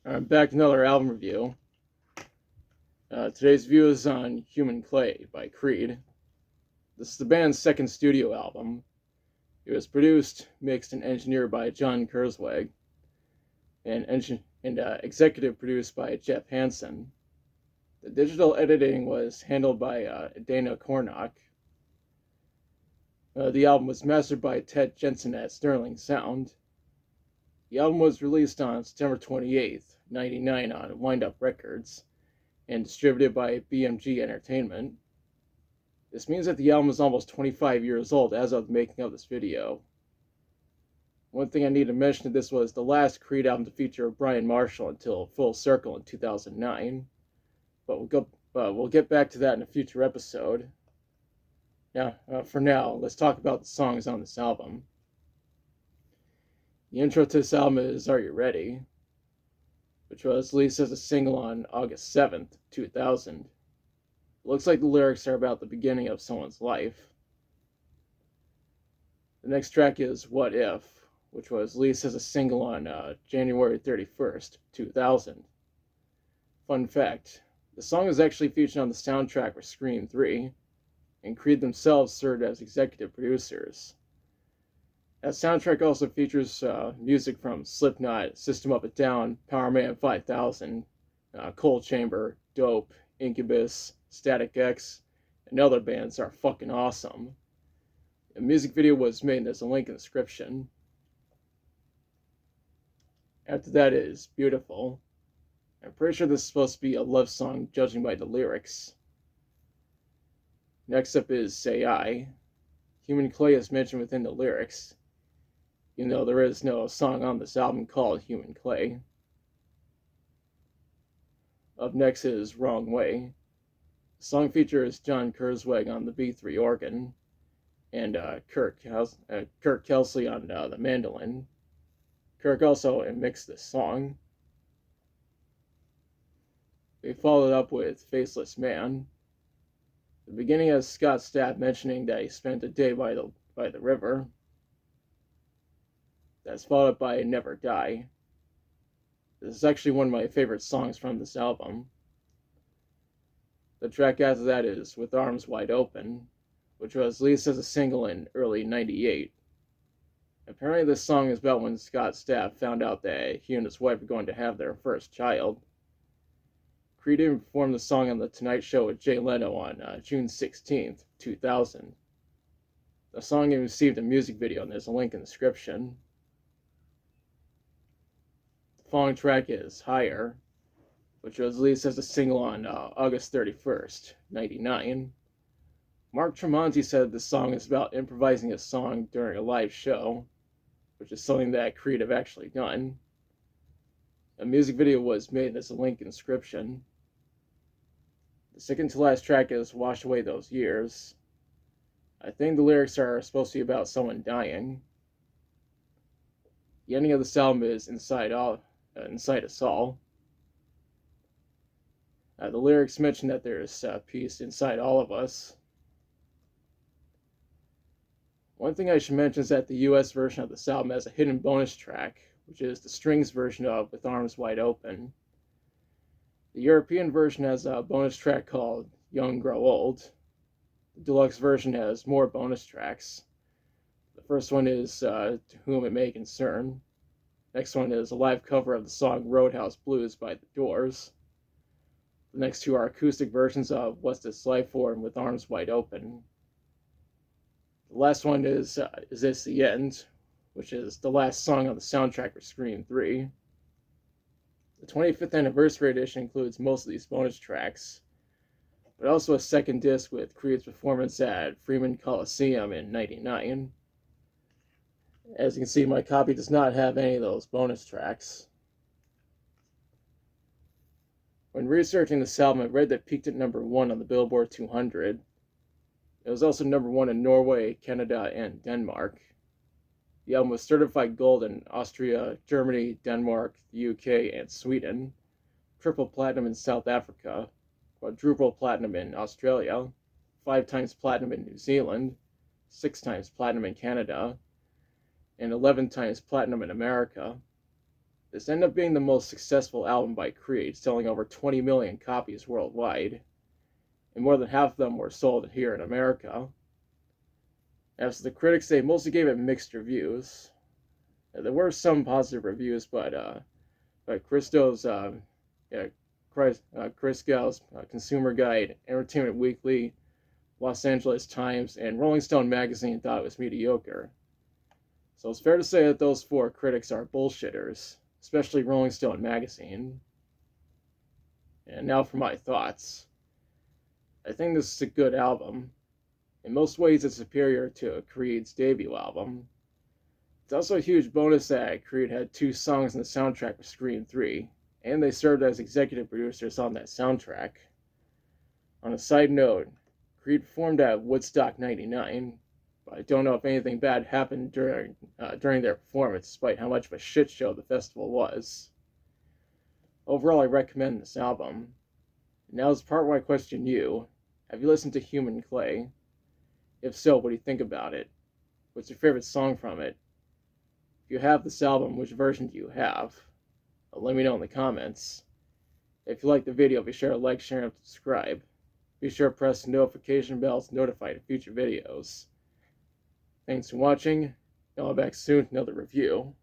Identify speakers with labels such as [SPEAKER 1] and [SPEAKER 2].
[SPEAKER 1] Back to another album review. Today's review is on Human Clay by Creed. This is the band's second studio album. It was produced, mixed, and engineered by John Kurzweig, and executive produced by Jeff Hansen. The digital editing was handled by Dana Cornock. The album was mastered by Ted Jensen at Sterling Sound. The album was released on September 28th, 1999 on Wind Up Records and distributed by BMG Entertainment. This means that the album is almost 25 years old as of the making of this video. One thing I need to mention that this was the last Creed album to feature Brian Marshall until Full Circle in 2009, but we'll get back to that in a future episode. For now, let's talk about the songs on this album. The intro to this album is Are You Ready?, which was released as a single on August 7th, 2000. It looks like the lyrics are about the beginning of someone's life. The next track is What If, which was released as a single on January 31st, 2000. Fun fact, the song is actually featured on the soundtrack for Scream 3, and Creed themselves served as executive producers. That soundtrack also features music from Slipknot, System of a Down, Powerman 5000, Cold Chamber, Dope, Incubus, Static X, and other bands are fucking awesome. The music video was made, and there's a link in the description. After that is Beautiful. I'm pretty sure this is supposed to be a love song, judging by the lyrics. Next up is Say I. Human Clay is mentioned within the lyrics, even though there is no song on this album called Human Clay. Up next is Wrong Way. The song features John Kurzweig on the B3 organ, and Kirk Kelsey on the mandolin. Kirk also mixed this song. They followed up with Faceless Man. The beginning has Scott Stapp mentioning that he spent a day by the river. That's followed up by Never Die. This is actually one of my favorite songs from this album. The track after that is With Arms Wide Open, which was released as a single in early '98. Apparently this song is about when Scott Stapp found out that he and his wife were going to have their first child. Creed performed the song on The Tonight Show with Jay Leno on June 16th, 2000. The song received a music video, and there's a link in the description. The following track is Higher, which was released as a single on August 31st, 1999. Mark Tremonti said the song is about improvising a song during a live show, which is something that Creed have actually done. A music video was made, there's a link in the description. The second to last track is Wash Away Those Years. I think the lyrics are supposed to be about someone dying. The ending of this album is Inside Us All. The lyrics mention that there's peace inside all of us. One thing I should mention is that the US version of this album has a hidden bonus track, which is the strings version of With Arms Wide Open. The European version has a bonus track called Young Grow Old. The deluxe version has more bonus tracks. The first one is To Whom It May Concern. Next one is a live cover of the song Roadhouse Blues by The Doors. The next two are acoustic versions of What's This Life For and With Arms Wide Open. The last one is This the End, which is the last song on the soundtrack for Scream 3. The 25th anniversary edition includes most of these bonus tracks, but also a second disc with Creed's performance at Freeman Coliseum in '99. As you can see, my copy does not have any of those bonus tracks. When researching this album, I read that it peaked at number 1 on the Billboard 200. It was also number 1 in Norway, Canada, and Denmark. The album was certified gold in Austria, Germany, Denmark, the UK, and Sweden, triple platinum in South Africa, quadruple platinum in Australia, 5 times platinum in New Zealand, 6 times platinum in Canada, and 11 times platinum in America. This ended up being the most successful album by Creed, selling over 20 million copies worldwide, and more than half of them were sold here in America. As for the critics, they mostly gave it mixed reviews. There were some positive reviews, but Christo's, yeah, Chris Gow's Consumer Guide, Entertainment Weekly, Los Angeles Times, and Rolling Stone magazine thought it was mediocre. So it's fair to say that those four critics are bullshitters, especially Rolling Stone magazine. And now for my thoughts. I think this is a good album. In most ways, it's superior to Creed's debut album. It's also a huge bonus that Creed had 2 songs in the soundtrack for Scream 3, and they served as executive producers on that soundtrack. On a side note, Creed performed at Woodstock '99, but I don't know if anything bad happened during their performance, despite how much of a shit show the festival was. Overall, I recommend this album. Now is the part where I question you. Have you listened to Human Clay? If so, what do you think about it? What's your favorite song from it? If you have this album, which version do you have? Let me know in the comments. If you like the video, be sure to like, share, and subscribe. Be sure to press the notification bell to notify of future videos. Thanks for watching. I'll be back soon with another review.